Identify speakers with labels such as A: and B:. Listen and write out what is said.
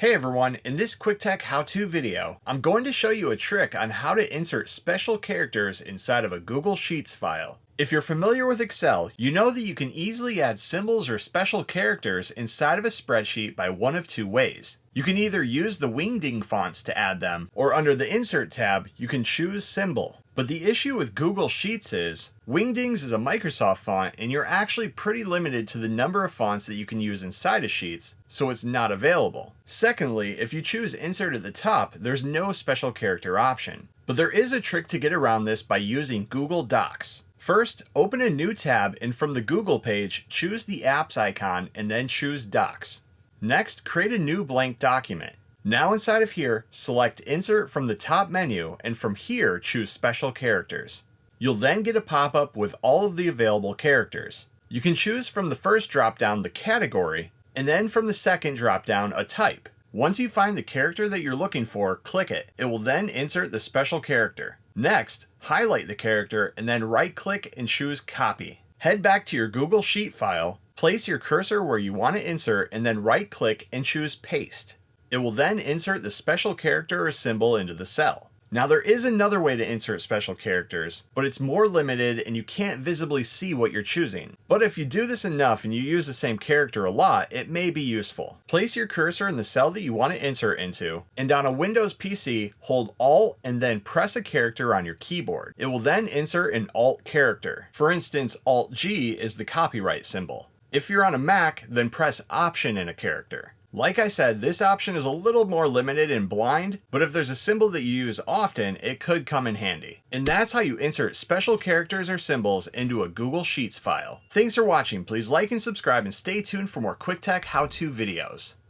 A: Hey everyone, in this quick tech how-to video, I'm going to show you a trick on how to insert special characters inside of a Google Sheets file. If you're familiar with Excel, you know that you can easily add symbols or special characters inside of a spreadsheet by one of two ways. You can either use the wingding fonts to add them, or under the Insert tab, you can choose Symbol. But the issue with Google Sheets is, Wingdings is a Microsoft font and you're actually pretty limited to the number of fonts that you can use inside of Sheets, so it's not available. Secondly, if you choose Insert at the top, there's no special character option. But there is a trick to get around this by using Google Docs. First, open a new tab and from the Google page, choose the Apps icon and then choose Docs. Next, create a new blank document. Now inside of here, select Insert from the top menu and from here choose Special Characters. You'll then get a pop-up with all of the available characters. You can choose from the first drop-down the category, and then from the second drop-down a type. Once you find the character that you're looking for, click it. It will then insert the special character. Next, highlight the character and then right-click and choose Copy. Head back to your Google Sheet file, place your cursor where you want to insert and then right-click and choose Paste. It will then insert the special character or symbol into the cell. Now there is another way to insert special characters, but it's more limited and you can't visibly see what you're choosing. But if you do this enough and you use the same character a lot, it may be useful. Place your cursor in the cell that you want to insert into, and on a Windows PC, hold Alt and then press a character on your keyboard. It will then insert an Alt character. For instance, Alt-G is the copyright symbol. If you're on a Mac, then press Option in a character. Like I said, this option is a little more limited and blind, but if there's a symbol that you use often, it could come in handy. And that's how you insert special characters or symbols into a Google Sheets file. Thanks for watching. Please like and subscribe and stay tuned for more quick tech how-to videos.